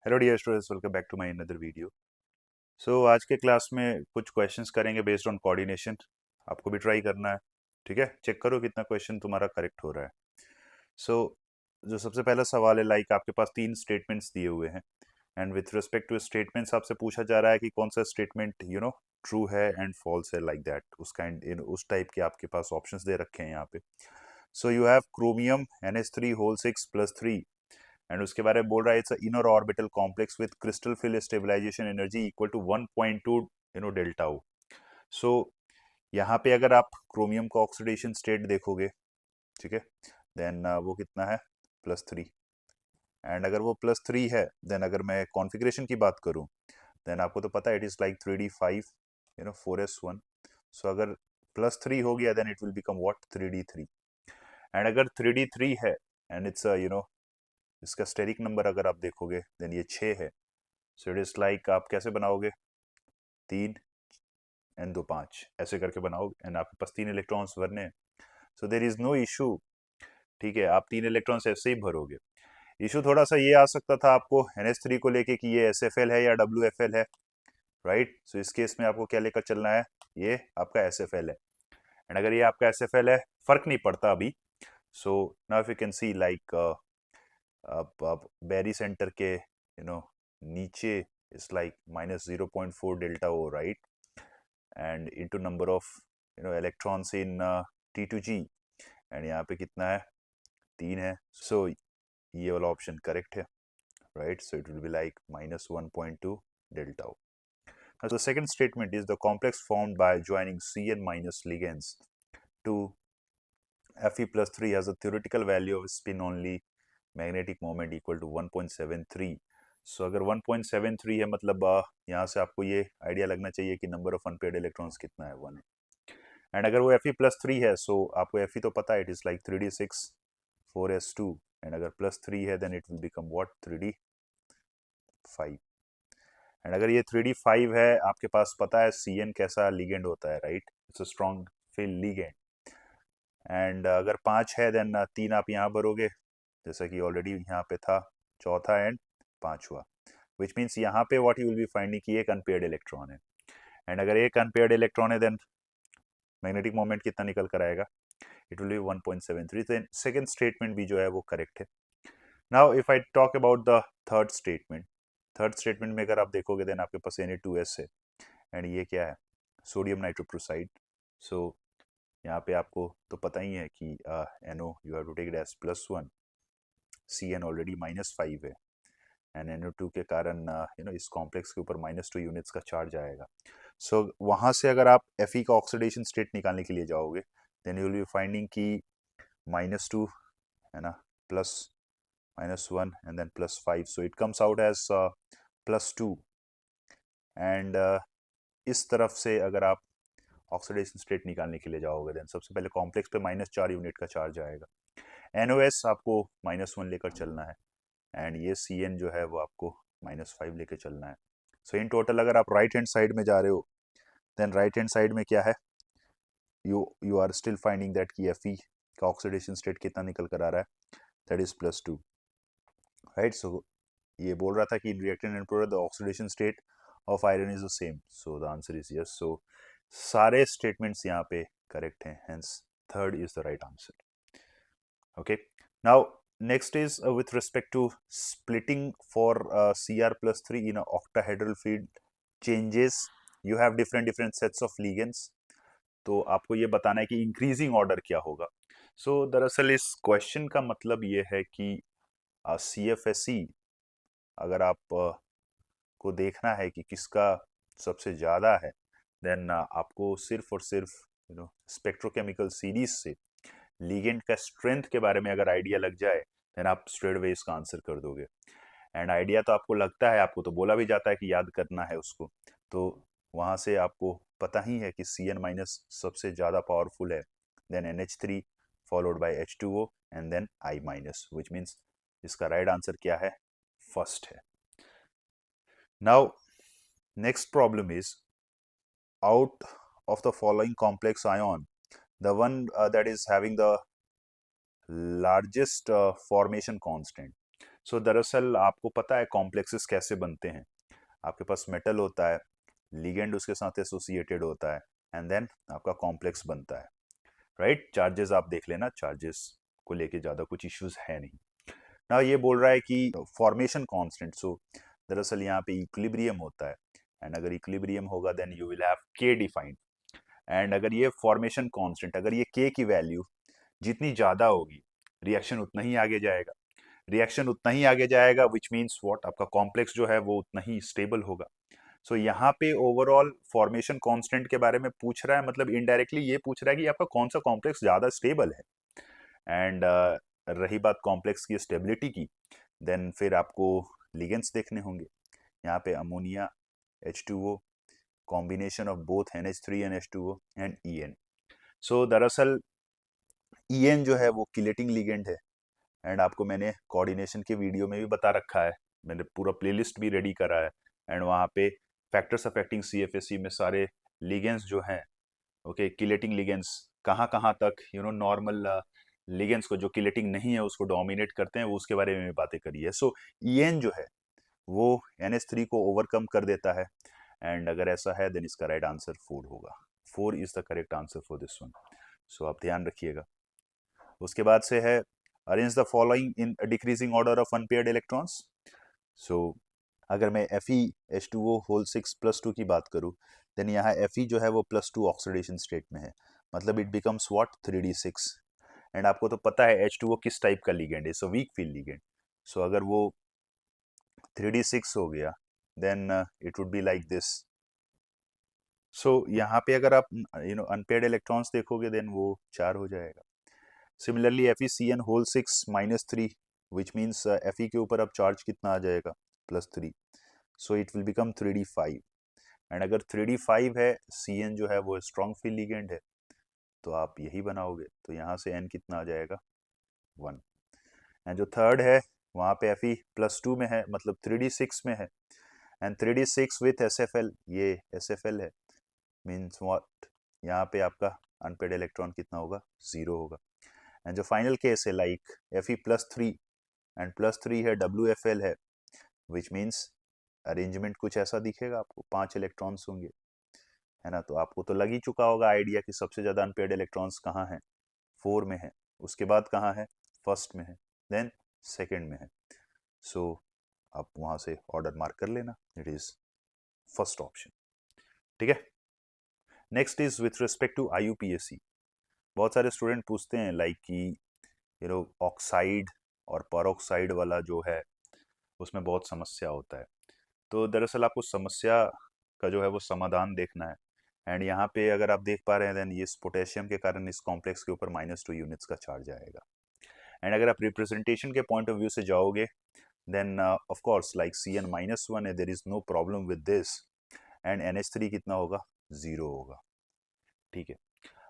Hello dear students, welcome back to my another video. So आज के class में कुछ क्वेश्चंस करेंगे बेस्ड ऑन कोऑर्डिनेशन। आपको भी ट्राई करना है, ठीक है। चेक करो कितना क्वेश्चन तुम्हारा करेक्ट हो रहा है। सो जो सबसे पहला सवाल है, लाइक आपके पास तीन स्टेटमेंट्स दिए हुए हैं and with respect to statements आपसे पूछा जा रहा है कि कौन सा स्टेटमेंट ट्रू है एंड फॉल्स है, लाइक दैट। उस काइंड उस टाइप के आपके पास ऑप्शंस दे रखे हैं यहाँ पे। So you have chromium NH3 whole 6 + 3 and उसके बारे में बोल रहा है it's inner orbital complex with crystal field stabilisation energy equal to 1.2 delta O. So यहाँ पे अगर आप क्रोमियम का ऑक्सीडेशन स्टेट देखोगे, ठीक है, देन वो कितना है, +3। एंड अगर वो +3 है, देन अगर मैं कॉन्फ़िगरेशन की बात करूँ, देन आपको तो पता है it is like 3d5 4s1। सो अगर +3 हो गया then it will become what, 3d3। And अगर 3d3 है एंड इट्स इसका स्टेरिक नंबर अगर आप देखोगे देन ये 6 है। सो इट इज लाइक आप कैसे बनाओगे, 3 एंड 2 5 ऐसे करके बनाओगे एंड आपके पास 3 इलेक्ट्रॉन्स भरने हैं। सो देर इज नो इशू, ठीक है, आप 3 इलेक्ट्रॉन्स ऐसे ही भरोगे। इशू थोड़ा सा ये आ सकता था आपको NH3 को लेके कि ये SFL है या WFL है, राइट। सो इस केस में आपको क्या लेकर चलना है, ये आपका SFL है। एंड अगर ये आपका SFL है, फर्क नहीं पड़ता अभी। So now if you can C like आप बेरी सेंटर के नीचे is like -0.4 delta O, right? And into number of electrons in T2G, and यहाँ पे कितना है, 3 है। So ये वाला ऑप्शन करेक्ट है, right? So it will be like -1.2 delta O. Now the second statement is the complex formed by joining Cn minus ligands to Fe+3 has a theoretical value of spin only magnetic moment equal to 1.73। सो अगर 1.73 है मतलब यहाँ से आपको ये idea लगना चाहिए कि नंबर ऑफ अनपेयर्ड इलेक्ट्रॉन्स कितना है, 1 है। एंड अगर वो Fe+3 है, सो आपको Fe तो पता है, it is like 3d6 4s2। And अगर +3 है then it will become what, 3d5। And अगर ये 3d5 है, आपके पास पता है Cn कैसा लिगेंड होता है, right, it's a strong field ligand. And अगर 5 है देन 3 आप यहाँ भरोगे जैसा कि ऑलरेडी यहाँ पे था, चौथा एंड पांचवा, विच मीन्स यहाँ पे what you will be finding कि एक अनपेयर्ड इलेक्ट्रॉन है। एंड अगर एक अनपेयर्ड इलेक्ट्रॉन है देन मैग्नेटिक मोमेंट कितना निकल कर आएगा, it will be 1.73। Then second statement भी जो है वो करेक्ट है। Now if I talk about the third statement में अगर आप देखोगे देन आपके पास Na2S है एंड ये क्या है, सोडियम नाइट्रोप्रोसाइड। सो यहाँ पे आपको तो पता ही है कि NO you have to take it as +1, Cn already -5 है एंड NO2 के कारण इस कॉम्प्लेक्स के ऊपर -2 यूनिट्स का चार्ज आएगा। सो वहाँ से अगर आप Fe का ऑक्सीडेशन स्टेट निकालने के लिए जाओगे then you will be finding कि -2 है ना, plus -1 and then +5, so it comes out as +2। And इस तरफ से अगर आप ऑक्सीडेशन स्टेट निकालने के लिए जाओगे देन सबसे पहले कॉम्प्लेक्स पे -4 यूनिट का चार्ज आएगा। NOS आपको -1 लेकर चलना है एंड ये Cn जो है वो आपको -5 लेके चलना है। सो इन टोटल अगर आप राइट हैंड साइड में जा रहे हो देन राइट हैंड साइड में क्या है, you are still finding that कि Fe का ऑक्सीडेशन स्टेट कितना निकल कर आ रहा है, दैट इज +2, राइट। सो ये बोल रहा था कि in reactant and product the oxidation state of iron is the same, so the answer is yes. So सारे स्टेटमेंट्स यहाँ पे करेक्ट हैं, hence third is the right answer. Okay, now next is with respect to splitting for Cr+3 in a octahedral field changes, you have different sets of ligands। तो आपको ये बताना है कि इंक्रीजिंग ऑर्डर क्या होगा। सो दरअसल इस क्वेश्चन का मतलब ये है कि CFSE अगर आप को देखना है कि किसका सबसे ज़्यादा है, देन आपको सिर्फ और सिर्फ स्पेक्ट्रोकेमिकल सीरीज से लिगेंड का स्ट्रेंथ के बारे में अगर आइडिया लग जाए देन आप स्ट्रेट वे इसका आंसर कर दोगे। एंड आइडिया तो आपको लगता है, आपको तो बोला भी जाता है कि याद करना है उसको, तो वहां से आपको पता ही है कि Cn माइनस सबसे ज़्यादा पावरफुल है, then NH3 followed by H2O and then I minus, which means इसका राइट आंसर क्या है, फर्स्ट है। Now next problem is out of the following complex ion, the one that is having the largest formation constant. सो दरअसल आपको पता है complexes कैसे बनते हैं। आपके पास मेटल होता है, लिगेंड उसके साथ एसोसिएटेड होता है, एंड देन आपका कॉम्प्लेक्स बनता है, राइट। चार्जेस आप देख लेना, चार्जेस को लेके ज़्यादा कुछ इश्यूज है नहीं ना। ये बोल रहा है कि फॉर्मेशन कांस्टेंट, सो दरअसल यहाँ पे इक्विलिब्रियम होता है, एंड अगर इक्विलिब्रियम होगा देन यू विल हैव के डिफाइंड। एंड अगर ये फॉर्मेशन कांस्टेंट, अगर ये के की वैल्यू जितनी ज़्यादा होगी, रिएक्शन उतना ही आगे जाएगा। रिएक्शन उतना ही आगे जाएगा विच मीन्स व्हाट, आपका कॉम्प्लेक्स जो है वो उतना ही स्टेबल होगा। सो यहाँ पे ओवरऑल फॉर्मेशन कांस्टेंट के बारे में पूछ रहा है, मतलब इनडायरेक्टली ये पूछ रहा है कि आपका कौन सा कॉम्प्लेक्स ज़्यादा स्टेबल है। एंड रही बात कॉम्प्लेक्स की स्टेबिलिटी की, देन फिर आपको लिगेंड्स देखने होंगे। यहाँ पे ammonia H2O, combination of both NH3 and H2O and EN। सो दरअसल EN जो है वो किलेटिंग लिगेंड है, एंड आपको मैंने कोऑर्डिनेशन के वीडियो में भी बता रखा है, मैंने पूरा प्लेलिस्ट भी रेडी करा है, एंड वहाँ पे फैक्टर्स अफेक्टिंग CFSE में सारे लिगेंड्स जो हैं, ओके, किलेटिंग लिगेंड्स कहाँ कहाँ तक नॉर्मल लिगेंड्स को जो किलेटिंग नहीं है उसको डोमिनेट करते हैं, वो उसके बारे में भी बातें करी है। सो EN जो है वो NH3 को ओवरकम कर देता है, एंड अगर ऐसा है देन इसका राइट आंसर 4 होगा। 4 is the correct answer for this one. So आप ध्यान रखिएगा। उसके बाद से है arrange the following in decreasing order of unpaired electrons. So अगर मैं Fe H2O होल 6+2 की बात करूं, देन यहाँ Fe जो है वो +2 ऑक्सीडेशन स्टेट में है, मतलब it becomes what 3d6। And आपको तो पता है H2O किस टाइप का लिगेंड है, so weak field ligand. So अगर वो 3d6 हो गया then it would be like this. So यहाँ पे अगर आप अनपेयर्ड इलेक्ट्रॉन्स देखोगे देन वो 4 हो जाएगा। Similarly FeCN whole 6-3, which means Fe के ऊपर अब चार्ज कितना आ जाएगा, +3। So it will become 3d5। And अगर 3d5 है, Cn जो है वो स्ट्रॉन्ग फील्ड लिगेंड है, तो आप यही बनाओगे, तो यहाँ से N कितना आ जाएगा, 1। एंड जो थर्ड है वहाँ पे Fe +2 में है, मतलब 3d6 में है, एंड 3d6 विथ SFL, ये SFL है, मीन्स व्हाट, यहाँ पे आपका अनपेड इलेक्ट्रॉन कितना होगा, 0 होगा। एंड जो फाइनल केस है लाइक Fe +3 एंड +3 है, WFL है, विच मीन्स अरेंजमेंट कुछ ऐसा दिखेगा आपको, 5 इलेक्ट्रॉन्स होंगे, है ना। तो आपको तो लग ही चुका होगा आइडिया कि सबसे ज़्यादा अनपेड इलेक्ट्रॉन्स कहाँ हैं, 4 में है, उसके बाद कहाँ है, फर्स्ट में है, देन सेकेंड में है। सो आप वहाँ से ऑर्डर मार्क कर लेना, इट इज़ फर्स्ट ऑप्शन, ठीक है। Next is with respect to IUPAC। बहुत सारे स्टूडेंट पूछते हैं लाइक कि ऑक्साइड और परऑक्साइड वाला जो है उसमें बहुत समस्या होता है। तो दरअसल आपको समस्या का जो है वो समाधान देखना है। एंड यहाँ पे अगर आप देख पा रहे हैं देन इस पोटेशियम के कारण इस कॉम्प्लेक्स के ऊपर -2 यूनिट्स का चार्ज आएगा। एंड अगर आप रिप्रेजेंटेशन के पॉइंट ऑफ व्यू से जाओगे then of course like Cn-1 है, there is no problem with this, and NH3 कितना होगा, 0 होगा, ठीक है।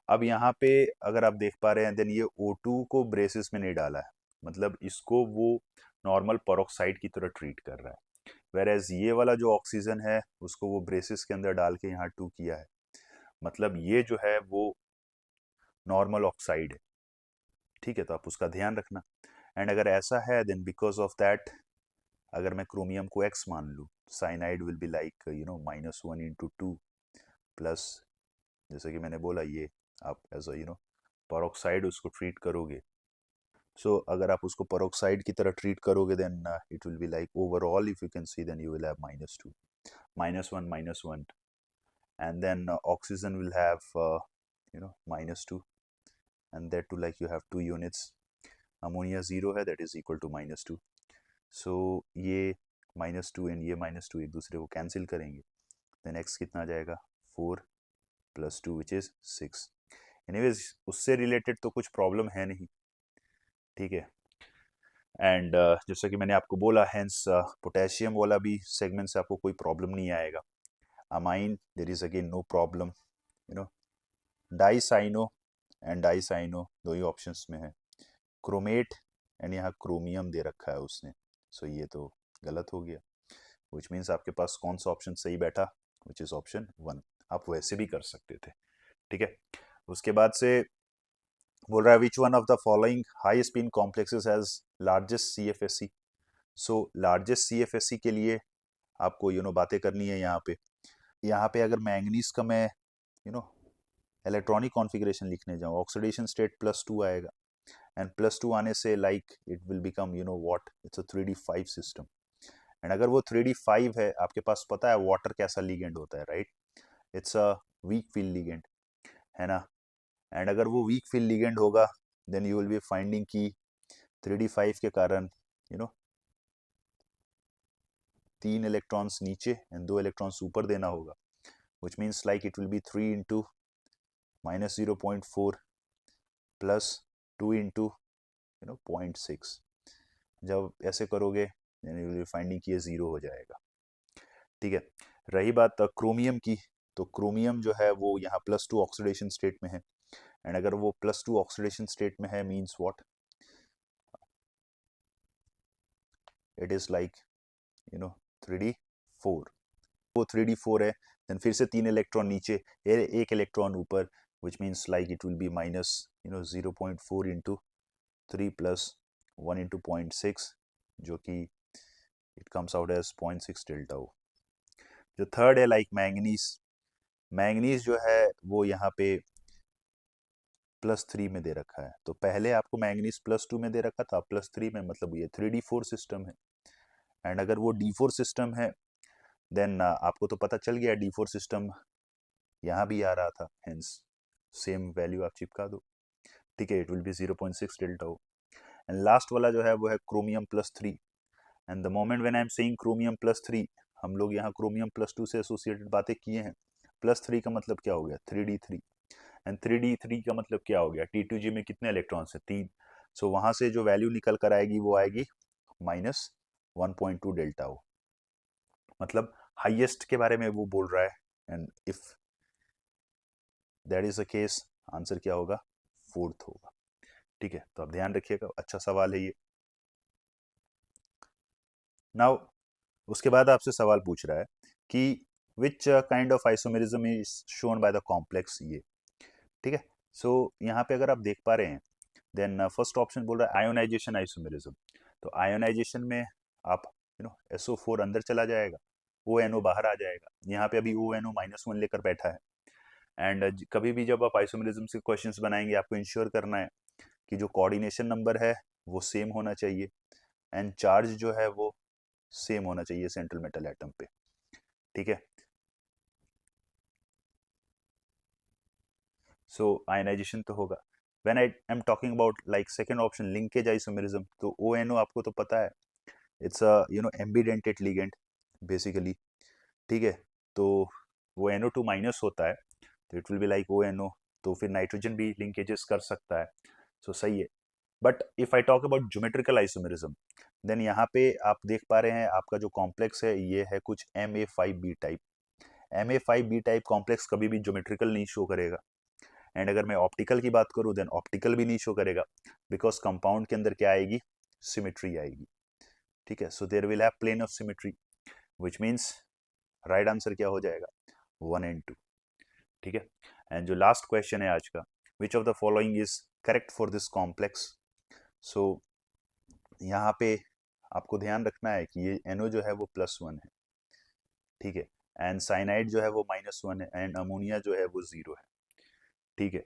अब यहाँ पे अगर आप देख पा रहे हैं देन ये O2 को ब्रेसिस में नहीं डाला है, मतलब इसको वो नॉर्मल परऑक्साइड की तरह ट्रीट कर रहा है, वेरेज ये वाला जो ऑक्सीजन है उसको वो ब्रेसिस के अंदर डाल के यहाँ 2 किया है, मतलब ये जो है वो नॉर्मल ऑक्साइड है, ठीक है। तो आप उसका ध्यान रखना। एंड अगर ऐसा है देन बिकॉज ऑफ दैट, अगर मैं क्रोमियम को X मान लूँ, cyanide will be like -1 × 2 plus, जैसे कि मैंने बोला ये आप एज अ परऑक्साइड उसको ट्रीट करोगे। सो अगर आप उसको परऑक्साइड की तरह ट्रीट करोगे then it will be like overall if you can see then you will have -2, -1 -1, and then oxygen will have -2, and that too like you have 2 units, ammonia 0 है, that is equal to -2। so ये -2 and ये -2 एक दूसरे को cancel करेंगे, then x कितना आ जाएगा, 4 + 2 which is 6। एनीवेज उससे रिलेटेड तो कुछ प्रॉब्लम है नहीं, ठीक है। एंड जैसा कि मैंने आपको बोला हेंस पोटेशियम वाला भी सेगमेंट से आपको कोई प्रॉब्लम नहीं आएगा। Amine there is again no problem, dicyano and dicyano दो ही ऑप्शंस में है, क्रोमेट एंड यहाँ क्रोमियम दे रखा है उसने, सो ये तो गलत हो गया, विच मीन्स आपके पास कौन सा ऑप्शन सही बैठा, विच इज ऑप्शन 1। आप वैसे भी कर सकते थे, ठीक है। उसके बाद से बोल रहा है which one of the following high spin complexes has largest CFSE। So largest CFSE के लिए आपको बातें करनी है यहाँ पे अगर मैंगनीज का मैं इलेक्ट्रॉनिक कॉन्फ़िगरेशन लिखने जाऊँ, ऑक्सीडेशन स्टेट +2 आएगा, एंड +2 आने से like it will become what, it's a 3D5 system. And अगर वो 3D5 है, आपके पास पता है वाटर कैसा लिगेंड होता है, right? It's a weak field ligand, है ना? एंड अगर वो वीक फील्ड लिगेंड होगा, then you will be finding कि 3D5 के कारण 3 इलेक्ट्रॉन्स नीचे एंड 2 इलेक्ट्रॉन्स ऊपर देना होगा, which means like it will be 3 into minus 0.4 plus 2 into 0.6। जब ऐसे करोगे then you will be finding कि ये 0 हो जाएगा, ठीक है? रही बात क्रोमियम की, तो क्रोमियम जो है वो यहाँ +2 ऑक्सीडेशन स्टेट में है, एंड अगर वो +2 ऑक्सीडेशन स्टेट में है means what, it is like 3D4। वो 3D4 है, देन फिर से 3 इलेक्ट्रॉन नीचे, एक इलेक्ट्रॉन ऊपर, which means like it will be minus 0.4 into 3 plus 1 into 0.6, जो कि it comes out as 0.6 delta O। जो थर्ड है लाइक मैंगनीज, मैंगनीज जो है वो यहाँ पे +3 में दे रखा है, तो पहले आपको मैंगनीज +2 में दे रखा था, +3 में, मतलब ये 3D4 सिस्टम है। एंड अगर वो D4 सिस्टम है, देन आपको तो पता चल गया D4 सिस्टम यहाँ भी आ रहा था, हेंस सेम वैल्यू आप चिपका दो, ठीक है? It will B 0.6 delta O। And last वाला जो है वो है chromium +3, and the moment when I am saying chromium +3, हम लोग यहाँ क्रोमियम +2 से एसोसिएटेड बातें किए हैं। +3 का मतलब क्या हो गया? 3D3, एंड 3D3 का मतलब क्या हो गया? T2G में कितने इलेक्ट्रॉन्स है? 3। सो वहां से जो वैल्यू निकल कर आएगी वो आएगी -1.2 डेल्टा O, मतलब हाईएस्ट के बारे में वो बोल रहा है। And if that is the case, answer क्या होगा? 4th होगा, ठीक है? तो आप ध्यान रखिएगा, अच्छा सवाल है ये। नाउ उसके बाद आपसे सवाल पूछ रहा है कि which kind of isomerism is shown by the complex ये, ठीक है? सो यहाँ पे अगर आप देख पा रहे हैं, देन फर्स्ट ऑप्शन बोल रहा है आयोनाइजेशन आइसोमेरिज्म। तो आयोनाइजेशन में आप SO4 अंदर चला जाएगा, ONO बाहर आ जाएगा। यहाँ पे अभी ONO -1 लेकर बैठा है। एंड कभी भी जब आप आइसोमेरिज्म से क्वेश्चंस बनाएंगे, आपको इंश्योर करना है कि जो कोऑर्डिनेशन नंबर है वो सेम होना चाहिए, एंड चार्ज जो है वो सेम होना चाहिए सेंट्रल मेटल एटम पे, ठीक है? सो आयनाइजेशन तो होगा। When I am talking about like second option linkage isomerism, तो ONO आपको तो पता है, it's a ambidentate ligand basically, ठीक है? तो वो NO2 माइनस होता है, तो it will be like ONO, तो फिर नाइट्रोजन भी लिंकेजेस कर सकता है, सो सही है। But if I talk about geometrical isomerism, then यहाँ पे आप देख पा रहे हैं आपका जो कॉम्प्लेक्स है ये है कुछ MA5B type. MA5B type complex कभी भी ज्योमेट्रिकल नहीं शो करेगा, एंड अगर मैं ऑप्टिकल की बात करूं देन ऑप्टिकल भी नहीं शो करेगा, बिकॉज कंपाउंड के अंदर क्या आएगी? सिमेट्री आएगी, ठीक है? So there will have plane of symmetry, which means right answer क्या हो जाएगा? 1 एंड 2, ठीक है? एंड जो लास्ट क्वेश्चन है आज का, which of the following is correct for this complex? So यहाँ पे आपको ध्यान रखना है कि ये NO जो है वो +1 है, ठीक है? एंड साइनाइड जो है वो -1 है, एंड अमोनिया जो है वो 0 है, ठीक है?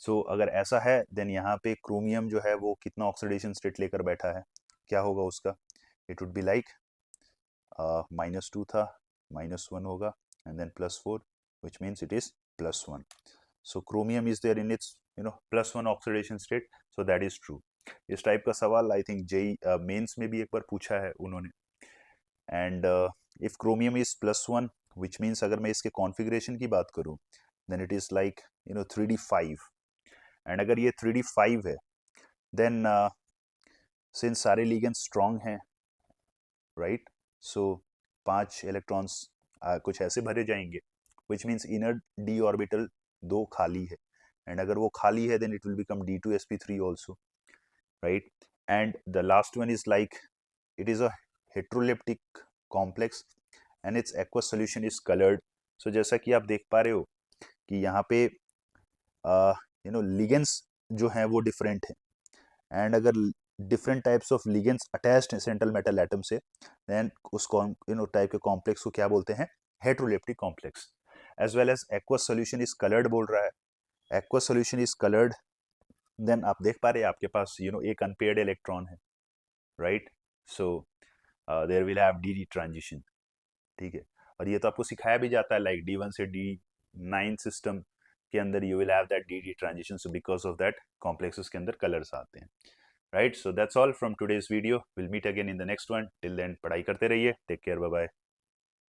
सो अगर ऐसा है, देन यहाँ पे क्रोमियम जो है वो कितना ऑक्सीडेशन स्टेट लेकर बैठा है? क्या होगा उसका? इट वुड बी लाइक -2 था, -1 होगा, and then +4, which means it is +1. So chromium is there in its +1 oxidation state, so that is true. इस टाइप का सवाल आई थिंक जेई मेंस में भी एक बार पूछा है उन्होंने। And if chromium is +1, which means अगर मैं इसके कॉन्फ़िगरेशन की बात करूं, then it is like 3D5, and अगर ये 3D5 है, देन सिंस सारे लिगेंड स्ट्रॉन्ग हैं, राइट? सो 5 इलेक्ट्रॉन्स कुछ ऐसे भरे जाएंगे, which means inner d orbital 2 खाली है, एंड अगर वो खाली है then it will become D2sp3 also, right? And the last one is like it is a heteroleptic complex and its aqueous solution is colored. So जैसा कि आप देख पा रहे हो कि यहाँ पे लिगेंड्स जो हैं वो डिफरेंट हैं, एंड अगर different types of ligands attached central metal atom से, देन उस टाइप के कॉम्प्लेक्स को क्या बोलते हैं, heteroleptic complex. As well as aqueous solution is coloured बोल रहा है, aqueous solution is coloured, then आप देख पा रहे हैं आपके पास एक अनपेयर्ड इलेक्ट्रॉन है, right, so there will have d transition, ठीक है। और ये तो आपको सिखाया भी जाता है, लाइक D1 से D9 सिस्टम के अंदर you will have that d transition, so because of that complexes के अंदर कलर्स आते हैं, right. So that's all from today's video, will meet again in the next one, till then पढ़ाई करते रहिए, टेक केयर, बाय बाय।